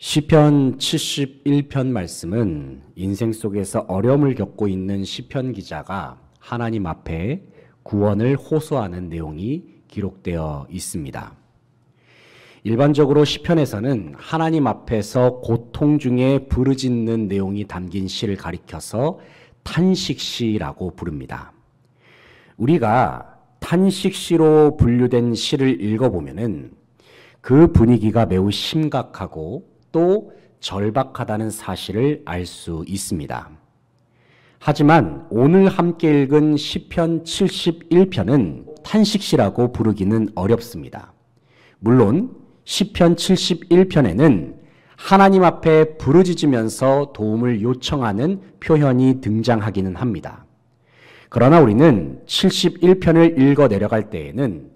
시편 71편 말씀은 인생 속에서 어려움을 겪고 있는 시편 기자가 하나님 앞에 구원을 호소하는 내용이 기록되어 있습니다. 일반적으로 시편에서는 하나님 앞에서 고통 중에 부르짖는 내용이 담긴 시를 가리켜서 탄식시라고 부릅니다. 우리가 탄식시로 분류된 시를 읽어보면은 그 분위기가 매우 심각하고 또 절박하다는 사실을 알 수 있습니다. 하지만 오늘 함께 읽은 시편 71편은 탄식시라고 부르기는 어렵습니다. 물론 시편 71편에는 하나님 앞에 부르짖으면서 도움을 요청하는 표현이 등장하기는 합니다. 그러나 우리는 71편을 읽어 내려갈 때에는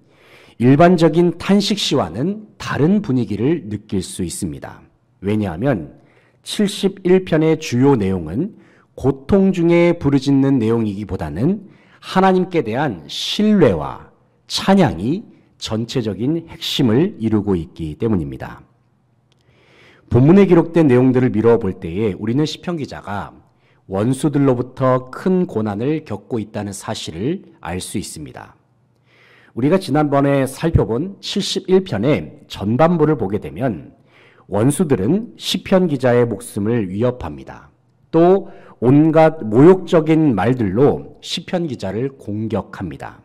일반적인 탄식시와는 다른 분위기를 느낄 수 있습니다. 왜냐하면 71편의 주요 내용은 고통 중에 부르짖는 내용이기보다는 하나님께 대한 신뢰와 찬양이 전체적인 핵심을 이루고 있기 때문입니다. 본문에 기록된 내용들을 미루어 볼 때에 우리는 시편 기자가 원수들로부터 큰 고난을 겪고 있다는 사실을 알 수 있습니다. 우리가 지난번에 살펴본 71편의 전반부를 보게 되면 원수들은 시편 기자의 목숨을 위협합니다. 또 온갖 모욕적인 말들로 시편 기자를 공격합니다.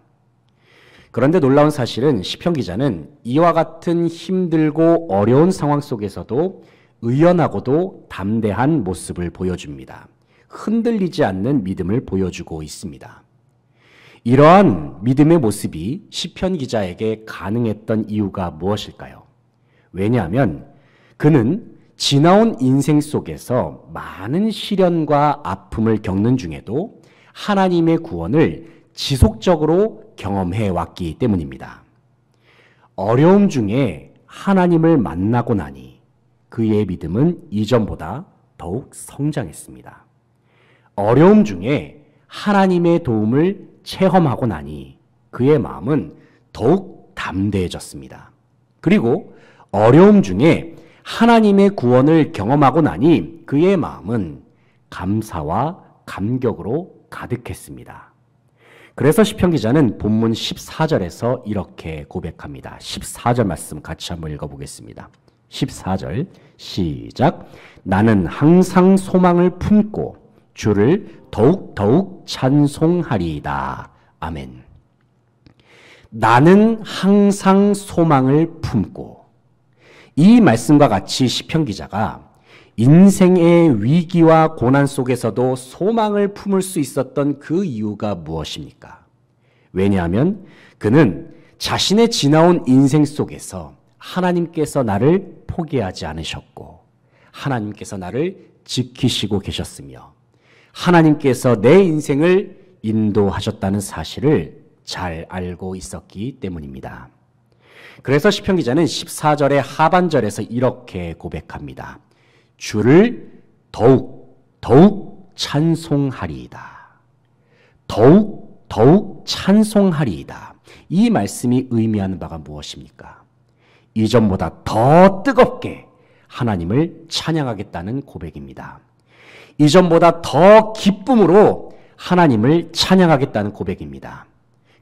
그런데 놀라운 사실은 시편 기자는 이와 같은 힘들고 어려운 상황 속에서도 의연하고도 담대한 모습을 보여줍니다. 흔들리지 않는 믿음을 보여주고 있습니다. 이러한 믿음의 모습이 시편 기자에게 가능했던 이유가 무엇일까요? 왜냐하면 그는 지나온 인생 속에서 많은 시련과 아픔을 겪는 중에도 하나님의 구원을 지속적으로 경험해 왔기 때문입니다. 어려움 중에 하나님을 만나고 나니 그의 믿음은 이전보다 더욱 성장했습니다. 어려움 중에 하나님의 도움을 체험하고 나니 그의 마음은 더욱 담대해졌습니다. 그리고 어려움 중에 하나님의 구원을 경험하고 나니 그의 마음은 감사와 감격으로 가득했습니다. 그래서 시편 기자는 본문 14절에서 이렇게 고백합니다. 14절 말씀 같이 한번 읽어보겠습니다. 14절 시작. 나는 항상 소망을 품고 주를 더욱 찬송하리이다. 아멘. 나는 항상 소망을 품고, 이 말씀과 같이 시편 기자가 인생의 위기와 고난 속에서도 소망을 품을 수 있었던 그 이유가 무엇입니까? 왜냐하면 그는 자신의 지나온 인생 속에서 하나님께서 나를 포기하지 않으셨고 하나님께서 나를 지키시고 계셨으며 하나님께서 내 인생을 인도하셨다는 사실을 잘 알고 있었기 때문입니다. 그래서 시편 기자는 14절의 하반절에서 이렇게 고백합니다. 주를 더욱 찬송하리이다. 더욱 찬송하리이다. 이 말씀이 의미하는 바가 무엇입니까? 이전보다 더 뜨겁게 하나님을 찬양하겠다는 고백입니다. 이전보다 더 기쁨으로 하나님을 찬양하겠다는 고백입니다.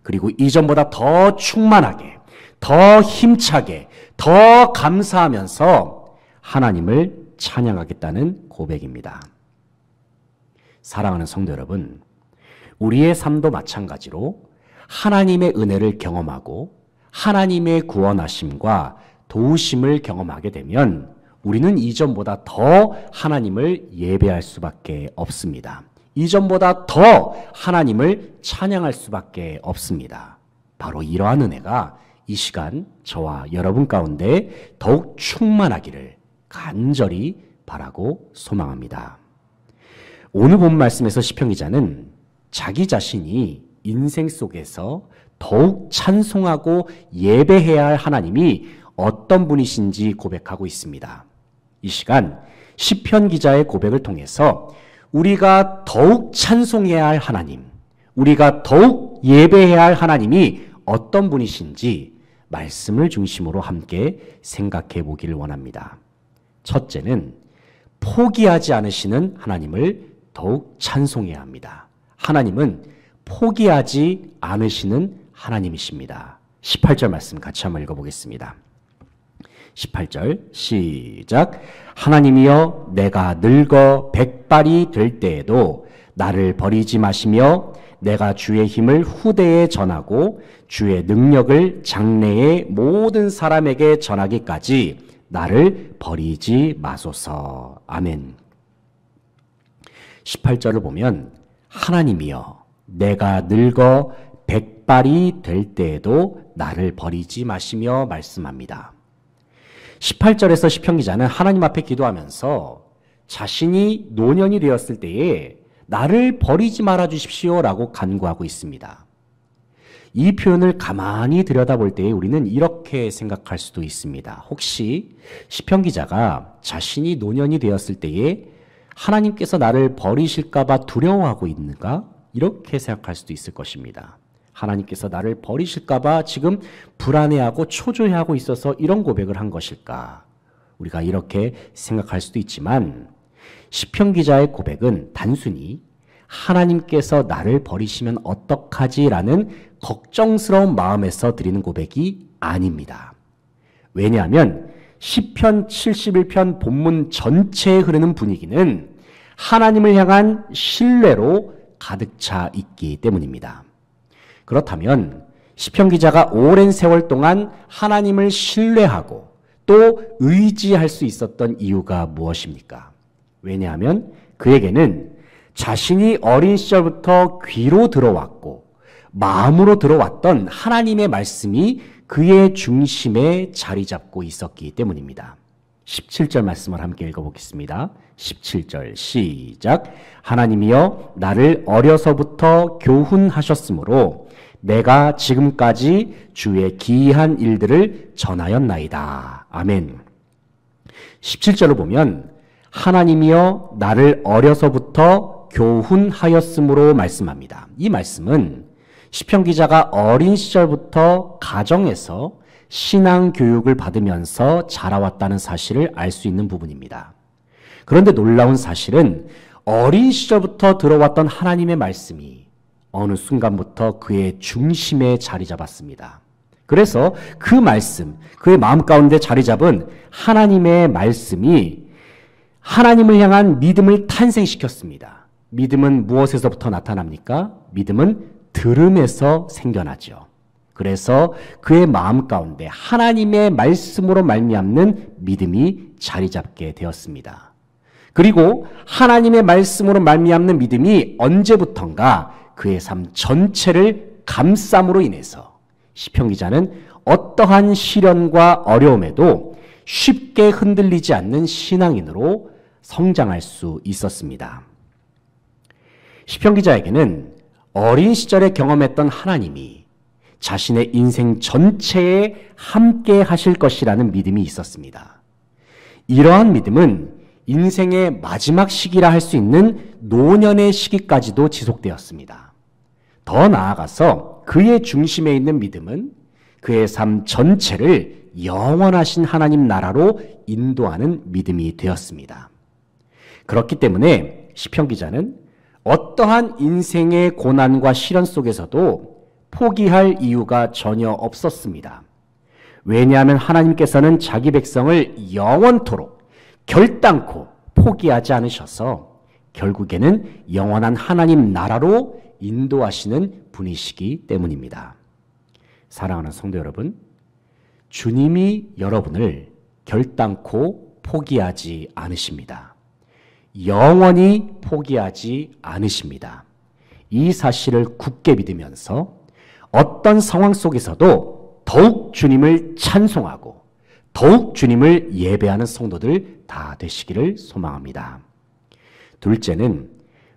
그리고 이전보다 더 충만하게, 더 힘차게, 더 감사하면서 하나님을 찬양하겠다는 고백입니다. 사랑하는 성도 여러분, 우리의 삶도 마찬가지로 하나님의 은혜를 경험하고 하나님의 구원하심과 도우심을 경험하게 되면 우리는 이전보다 더 하나님을 예배할 수밖에 없습니다. 이전보다 더 하나님을 찬양할 수밖에 없습니다. 바로 이러한 은혜가 이 시간 저와 여러분 가운데 더욱 충만하기를 간절히 바라고 소망합니다. 오늘 본 말씀에서 시편 기자는 자기 자신이 인생 속에서 더욱 찬송하고 예배해야 할 하나님이 어떤 분이신지 고백하고 있습니다. 이 시간 시편 기자의 고백을 통해서 우리가 더욱 찬송해야 할 하나님, 우리가 더욱 예배해야 할 하나님이 어떤 분이신지 말씀을 중심으로 함께 생각해 보기를 원합니다. 첫째는 포기하지 않으시는 하나님을 더욱 찬송해야 합니다. 하나님은 포기하지 않으시는 하나님이십니다. 18절 말씀 같이 한번 읽어보겠습니다. 18절 시작. 하나님이여 내가 늙어 백발이 될 때에도 나를 버리지 마시며 내가 주의 힘을 후대에 전하고 주의 능력을 장래의 모든 사람에게 전하기까지 나를 버리지 마소서. 아멘. 18절을 보면 하나님이여 내가 늙어 백발이 될 때에도 나를 버리지 마시며 말씀합니다. 18절에서 시편 기자는 하나님 앞에 기도하면서 자신이 노년이 되었을 때에 나를 버리지 말아 주십시오라고 간구하고 있습니다. 이 표현을 가만히 들여다볼 때에 우리는 이렇게 생각할 수도 있습니다. 혹시 시편 기자가 자신이 노년이 되었을 때에 하나님께서 나를 버리실까 봐 두려워하고 있는가? 이렇게 생각할 수도 있을 것입니다. 하나님께서 나를 버리실까 봐 지금 불안해하고 초조해하고 있어서 이런 고백을 한 것일까? 우리가 이렇게 생각할 수도 있지만 시편 기자의 고백은 단순히 하나님께서 나를 버리시면 어떡하지라는 걱정스러운 마음에서 드리는 고백이 아닙니다. 왜냐하면 시편 71편 본문 전체에 흐르는 분위기는 하나님을 향한 신뢰로 가득 차 있기 때문입니다. 그렇다면 시편 기자가 오랜 세월 동안 하나님을 신뢰하고 또 의지할 수 있었던 이유가 무엇입니까? 왜냐하면 그에게는 자신이 어린 시절부터 귀로 들어왔고 마음으로 들어왔던 하나님의 말씀이 그의 중심에 자리 잡고 있었기 때문입니다. 17절 말씀을 함께 읽어보겠습니다. 17절 시작. 하나님이여 나를 어려서부터 교훈하셨으므로 내가 지금까지 주의 기이한 일들을 전하였나이다. 아멘. 17절을 보면 하나님이여 나를 어려서부터 교훈하였으므로 말씀합니다. 이 말씀은 시편 기자가 어린 시절부터 가정에서 신앙 교육을 받으면서 자라왔다는 사실을 알 수 있는 부분입니다. 그런데 놀라운 사실은 어린 시절부터 들어왔던 하나님의 말씀이 어느 순간부터 그의 중심에 자리 잡았습니다. 그래서 그 말씀, 그의 마음 가운데 자리 잡은 하나님의 말씀이 하나님을 향한 믿음을 탄생시켰습니다. 믿음은 무엇에서부터 나타납니까? 믿음은 들음에서 생겨나죠. 그래서 그의 마음 가운데 하나님의 말씀으로 말미암는 믿음이 자리 잡게 되었습니다. 그리고 하나님의 말씀으로 말미암는 믿음이 언제부턴가 그의 삶 전체를 감쌈으로 인해서 시편 기자는 어떠한 시련과 어려움에도 쉽게 흔들리지 않는 신앙인으로 성장할 수 있었습니다. 시편 기자에게는 어린 시절에 경험했던 하나님이 자신의 인생 전체에 함께 하실 것이라는 믿음이 있었습니다. 이러한 믿음은 인생의 마지막 시기라 할 수 있는 노년의 시기까지도 지속되었습니다. 더 나아가서 그의 중심에 있는 믿음은 그의 삶 전체를 영원하신 하나님 나라로 인도하는 믿음이 되었습니다. 그렇기 때문에 시편 기자는 어떠한 인생의 고난과 시련 속에서도 포기할 이유가 전혀 없었습니다. 왜냐하면 하나님께서는 자기 백성을 영원토록 결단코 포기하지 않으셔서 결국에는 영원한 하나님 나라로 인도하시는 분이시기 때문입니다. 사랑하는 성도 여러분, 주님이 여러분을 결단코 포기하지 않으십니다. 영원히 포기하지 않으십니다. 이 사실을 굳게 믿으면서 어떤 상황 속에서도 더욱 주님을 찬송하고 더욱 주님을 예배하는 성도들 다 되시기를 소망합니다. 둘째는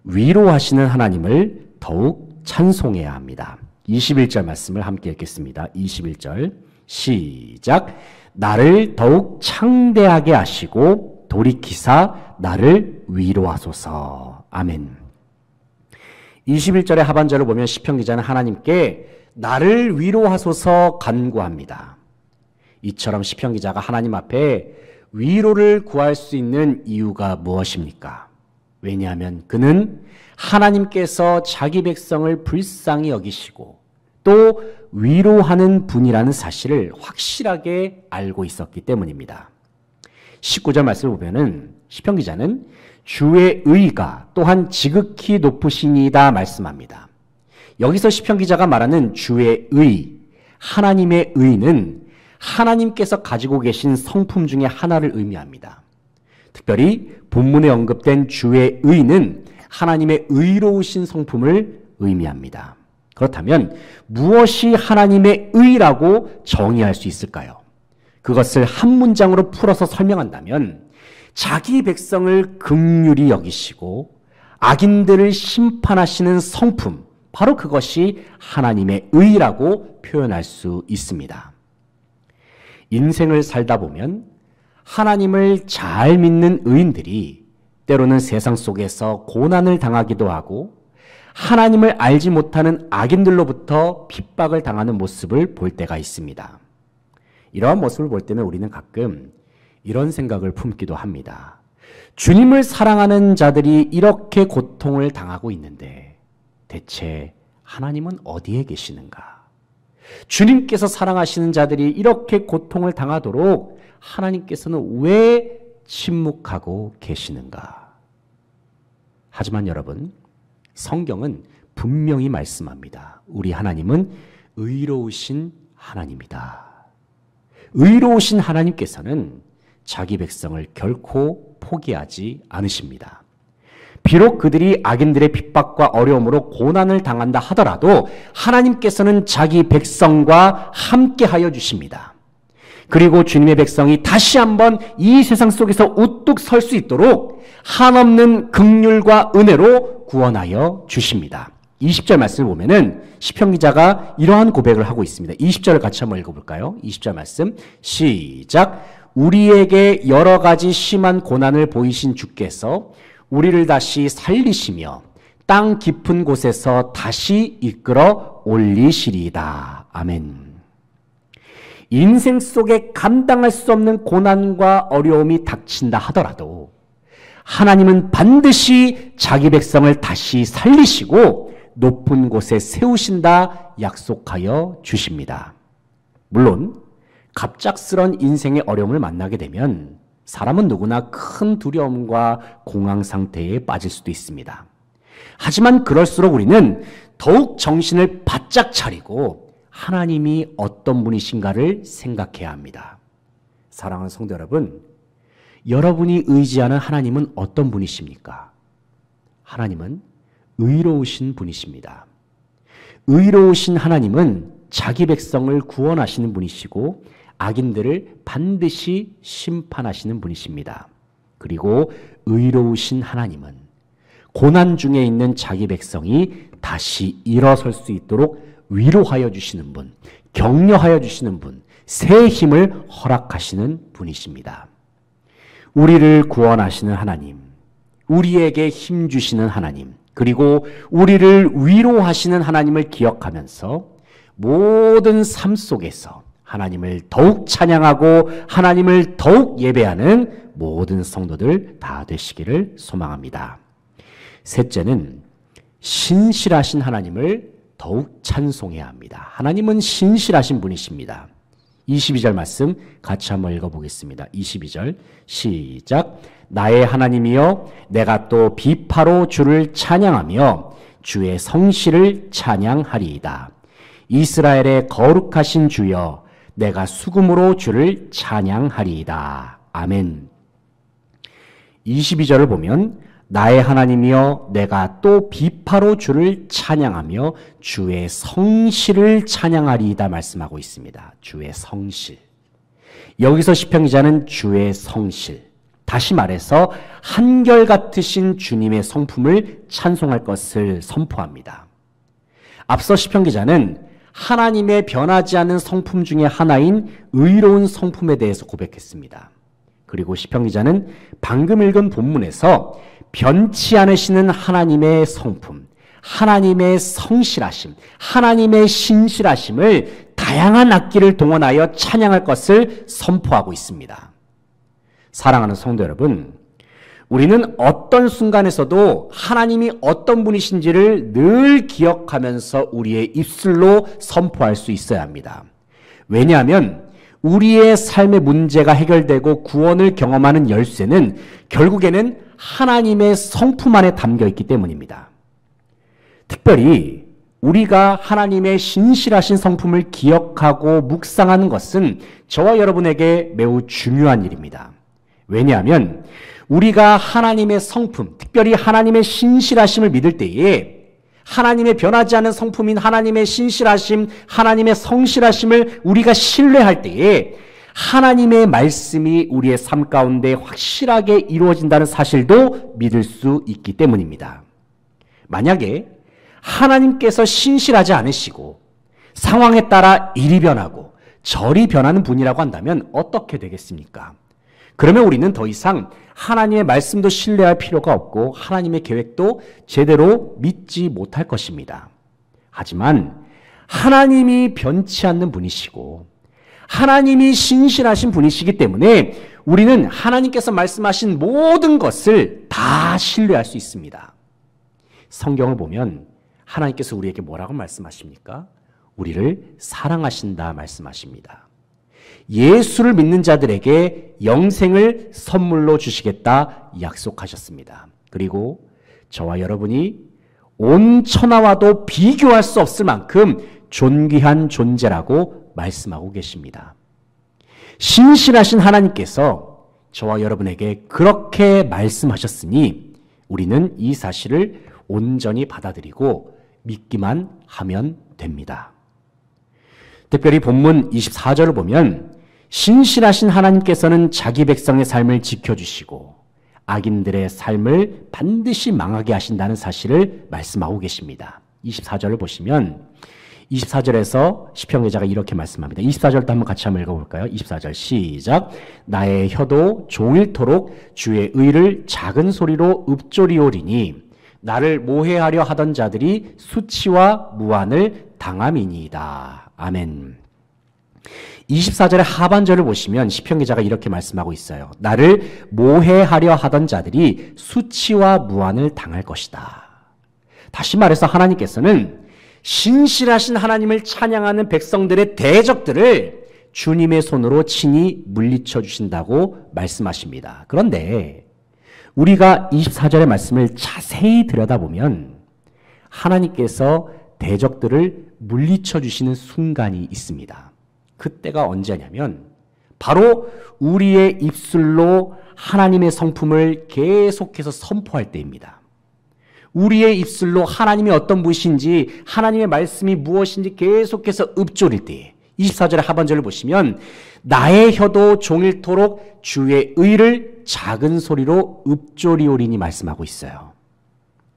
위로하시는 하나님을 더욱 찬송해야 합니다. 21절 말씀을 함께 읽겠습니다. 21절 시작. 나를 더욱 창대하게 하시고 돌이키사 나를 위로하소서. 아멘. 21절의 하반절을 보면 시편 기자는 하나님께 나를 위로하소서 간구합니다. 이처럼 시편 기자가 하나님 앞에 위로를 구할 수 있는 이유가 무엇입니까? 왜냐하면 그는 하나님께서 자기 백성을 불쌍히 여기시고 또 위로하는 분이라는 사실을 확실하게 알고 있었기 때문입니다. 19절 말씀을 보면은 시편 기자는 주의 의가 또한 지극히 높으시니이다 말씀합니다. 여기서 시편 기자가 말하는 주의 의, 하나님의 의는 하나님께서 가지고 계신 성품 중에 하나를 의미합니다. 특별히 본문에 언급된 주의 의는 하나님의 의로우신 성품을 의미합니다. 그렇다면 무엇이 하나님의 의라고 정의할 수 있을까요? 그것을 한 문장으로 풀어서 설명한다면 자기 백성을 긍휼히 여기시고 악인들을 심판하시는 성품, 바로 그것이 하나님의 의라고 표현할 수 있습니다. 인생을 살다 보면 하나님을 잘 믿는 의인들이 때로는 세상 속에서 고난을 당하기도 하고 하나님을 알지 못하는 악인들로부터 핍박을 당하는 모습을 볼 때가 있습니다. 이러한 모습을 볼 때면 우리는 가끔 이런 생각을 품기도 합니다. 주님을 사랑하는 자들이 이렇게 고통을 당하고 있는데 대체 하나님은 어디에 계시는가? 주님께서 사랑하시는 자들이 이렇게 고통을 당하도록 하나님께서는 왜 침묵하고 계시는가? 하지만 여러분, 성경은 분명히 말씀합니다. 우리 하나님은 의로우신 하나님이다. 의로우신 하나님께서는 자기 백성을 결코 포기하지 않으십니다. 비록 그들이 악인들의 핍박과 어려움으로 고난을 당한다 하더라도 하나님께서는 자기 백성과 함께하여 주십니다. 그리고 주님의 백성이 다시 한번 이 세상 속에서 우뚝 설 수 있도록 한없는 긍휼과 은혜로 구원하여 주십니다. 20절 말씀을 보면은 시편 기자가 이러한 고백을 하고 있습니다. 20절을 같이 한번 읽어볼까요? 20절 말씀 시작. 우리에게 여러 가지 심한 고난을 보이신 주께서 우리를 다시 살리시며 땅 깊은 곳에서 다시 이끌어 올리시리이다. 아멘. 인생 속에 감당할 수 없는 고난과 어려움이 닥친다 하더라도 하나님은 반드시 자기 백성을 다시 살리시고 높은 곳에 세우신다 약속하여 주십니다. 물론 갑작스런 인생의 어려움을 만나게 되면 사람은 누구나 큰 두려움과 공황 상태에 빠질 수도 있습니다. 하지만 그럴수록 우리는 더욱 정신을 바짝 차리고 하나님이 어떤 분이신가를 생각해야 합니다. 사랑하는 성도 여러분, 여러분이 의지하는 하나님은 어떤 분이십니까? 하나님은 의로우신 분이십니다. 의로우신 하나님은 자기 백성을 구원하시는 분이시고 악인들을 반드시 심판하시는 분이십니다. 그리고 의로우신 하나님은 고난 중에 있는 자기 백성이 다시 일어설 수 있도록 위로하여 주시는 분, 격려하여 주시는 분, 새 힘을 허락하시는 분이십니다. 우리를 구원하시는 하나님, 우리에게 힘 주시는 하나님, 그리고 우리를 위로하시는 하나님을 기억하면서 모든 삶 속에서 하나님을 더욱 찬양하고 하나님을 더욱 예배하는 모든 성도들 다 되시기를 소망합니다. 셋째는 신실하신 하나님을 더욱 찬송해야 합니다. 하나님은 신실하신 분이십니다. 22절 말씀 같이 한번 읽어보겠습니다. 22절 시작. 나의 하나님이여 내가 또 비파로 주를 찬양하며 주의 성실을 찬양하리이다. 이스라엘의 거룩하신 주여 내가 수금으로 주를 찬양하리이다. 아멘. 22절을 보면 나의 하나님이여 내가 또 비파로 주를 찬양하며 주의 성실을 찬양하리이다 말씀하고 있습니다. 주의 성실. 여기서 시편 기자는 주의 성실, 다시 말해서 한결같으신 주님의 성품을 찬송할 것을 선포합니다. 앞서 시편 기자는 하나님의 변하지 않는 성품 중에 하나인 의로운 성품에 대해서 고백했습니다. 그리고 시편 기자는 방금 읽은 본문에서 변치 않으시는 하나님의 성품, 하나님의 성실하심, 하나님의 신실하심을 다양한 악기를 동원하여 찬양할 것을 선포하고 있습니다. 사랑하는 성도 여러분, 우리는 어떤 순간에서도 하나님이 어떤 분이신지를 늘 기억하면서 우리의 입술로 선포할 수 있어야 합니다. 왜냐하면 우리의 삶의 문제가 해결되고 구원을 경험하는 열쇠는 결국에는 하나님의 성품 안에 담겨 있기 때문입니다. 특별히 우리가 하나님의 신실하신 성품을 기억하고 묵상하는 것은 저와 여러분에게 매우 중요한 일입니다. 왜냐하면 우리가 하나님의 성품, 특별히 하나님의 신실하심을 믿을 때에 하나님의 변하지 않는 성품인 하나님의 신실하심, 하나님의 성실하심을 우리가 신뢰할 때에 하나님의 말씀이 우리의 삶 가운데 확실하게 이루어진다는 사실도 믿을 수 있기 때문입니다. 만약에 하나님께서 신실하지 않으시고 상황에 따라 이리 변하고 저리 변하는 분이라고 한다면 어떻게 되겠습니까? 그러면 우리는 더 이상 하나님의 말씀도 신뢰할 필요가 없고 하나님의 계획도 제대로 믿지 못할 것입니다. 하지만 하나님이 변치 않는 분이시고 하나님이 신실하신 분이시기 때문에 우리는 하나님께서 말씀하신 모든 것을 다 신뢰할 수 있습니다. 성경을 보면 하나님께서 우리에게 뭐라고 말씀하십니까? 우리를 사랑하신다 말씀하십니다. 예수를 믿는 자들에게 영생을 선물로 주시겠다 약속하셨습니다. 그리고 저와 여러분이 온 천하와도 비교할 수 없을 만큼 존귀한 존재라고 말씀하고 계십니다. 신실하신 하나님께서 저와 여러분에게 그렇게 말씀하셨으니 우리는 이 사실을 온전히 받아들이고 믿기만 하면 됩니다. 특별히 본문 24절을 보면 신실하신 하나님께서는 자기 백성의 삶을 지켜주시고 악인들의 삶을 반드시 망하게 하신다는 사실을 말씀하고 계십니다. 24절을 보시면 24절에서 시편 기자가 이렇게 말씀합니다. 24절도 한번 같이 한번 읽어볼까요? 24절 시작. 나의 혀도 종일토록 주의 의를 작은 소리로 읊조리오리니 나를 모해하려 하던 자들이 수치와 무한을 당함이니이다. 아멘. 24절의 하반절을 보시면 시편 기자가 이렇게 말씀하고 있어요. 나를 모해하려 하던 자들이 수치와 무한을 당할 것이다. 다시 말해서 하나님께서는 신실하신 하나님을 찬양하는 백성들의 대적들을 주님의 손으로 친히 물리쳐 주신다고 말씀하십니다. 그런데 우리가 24절의 말씀을 자세히 들여다보면 하나님께서 대적들을 물리쳐 주시는 순간이 있습니다. 그때가 언제냐면 바로 우리의 입술로 하나님의 성품을 계속해서 선포할 때입니다. 우리의 입술로 하나님이 어떤 분이신지 하나님의 말씀이 무엇인지 계속해서 읊조릴 때에 24절의 하반절을 보시면 나의 혀도 종일토록 주의 의를 작은 소리로 읊조리오리니 말씀하고 있어요.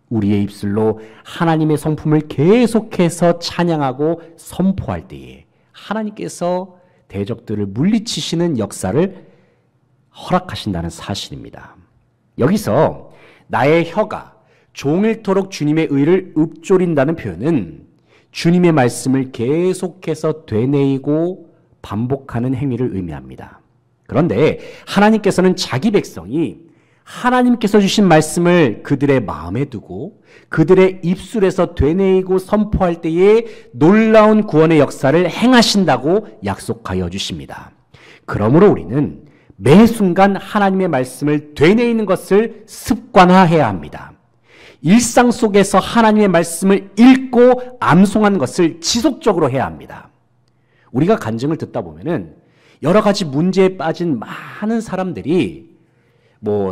우리의 입술로 하나님의 성품을 계속해서 찬양하고 선포할 때에 하나님께서 대적들을 물리치시는 역사를 허락하신다는 사실입니다. 여기서 나의 혀가 종일토록 주님의 의를 읊조린다는 표현은 주님의 말씀을 계속해서 되뇌이고 반복하는 행위를 의미합니다. 그런데 하나님께서는 자기 백성이 하나님께서 주신 말씀을 그들의 마음에 두고 그들의 입술에서 되뇌이고 선포할 때에 놀라운 구원의 역사를 행하신다고 약속하여 주십니다. 그러므로 우리는 매 순간 하나님의 말씀을 되뇌이는 것을 습관화해야 합니다. 일상 속에서 하나님의 말씀을 읽고 암송하는 것을 지속적으로 해야 합니다. 우리가 간증을 듣다 보면은 여러 가지 문제에 빠진 많은 사람들이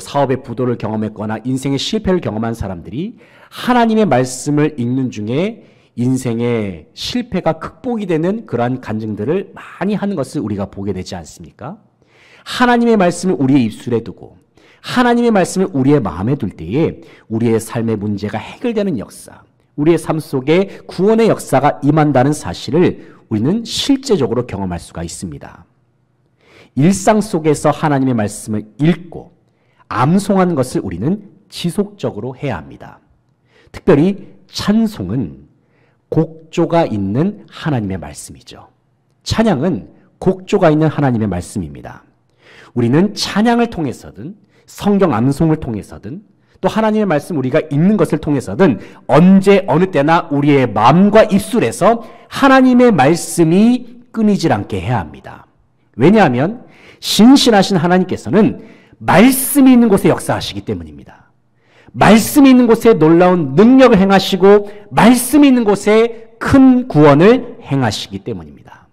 사업의 부도를 경험했거나 인생의 실패를 경험한 사람들이 하나님의 말씀을 읽는 중에 인생의 실패가 극복이 되는 그러한 간증들을 많이 하는 것을 우리가 보게 되지 않습니까? 하나님의 말씀을 우리의 입술에 두고 하나님의 말씀을 우리의 마음에 둘 때에 우리의 삶의 문제가 해결되는 역사, 우리의 삶 속에 구원의 역사가 임한다는 사실을 우리는 실제적으로 경험할 수가 있습니다. 일상 속에서 하나님의 말씀을 읽고 암송하는 것을 우리는 지속적으로 해야 합니다. 특별히 찬송은 곡조가 있는 하나님의 말씀이죠. 찬양은 곡조가 있는 하나님의 말씀입니다. 우리는 찬양을 통해서든 성경 암송을 통해서든 또 하나님의 말씀 우리가 읽는 것을 통해서든 언제 어느 때나 우리의 마음과 입술에서 하나님의 말씀이 끊이질 않게 해야 합니다. 왜냐하면 신실하신 하나님께서는 말씀이 있는 곳에 역사하시기 때문입니다. 말씀이 있는 곳에 놀라운 능력을 행하시고 말씀이 있는 곳에 큰 구원을 행하시기 때문입니다.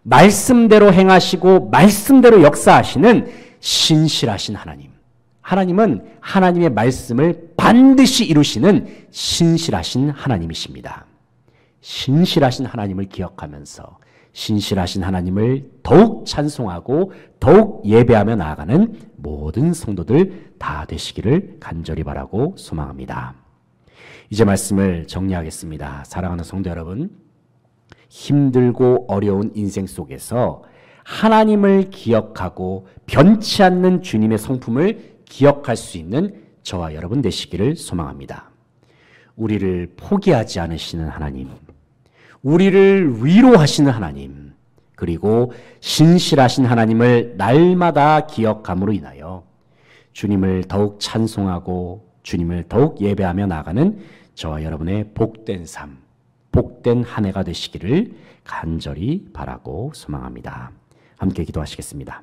말씀대로 행하시고 말씀대로 역사하시는 신실하신 하나님. 하나님은 하나님의 말씀을 반드시 이루시는 신실하신 하나님이십니다. 신실하신 하나님을 기억하면서 신실하신 하나님을 더욱 찬송하고 더욱 예배하며 나아가는 모든 성도들 다 되시기를 간절히 바라고 소망합니다. 이제 말씀을 정리하겠습니다. 사랑하는 성도 여러분, 힘들고 어려운 인생 속에서 하나님을 기억하고 변치 않는 주님의 성품을 기억할 수 있는 저와 여러분 되시기를 소망합니다. 우리를 포기하지 않으시는 하나님, 우리를 위로하시는 하나님, 그리고 신실하신 하나님을 날마다 기억함으로 인하여 주님을 더욱 찬송하고 주님을 더욱 예배하며 나가는 저와 여러분의 복된 삶, 복된 한 해가 되시기를 간절히 바라고 소망합니다. 함께 기도하시겠습니다.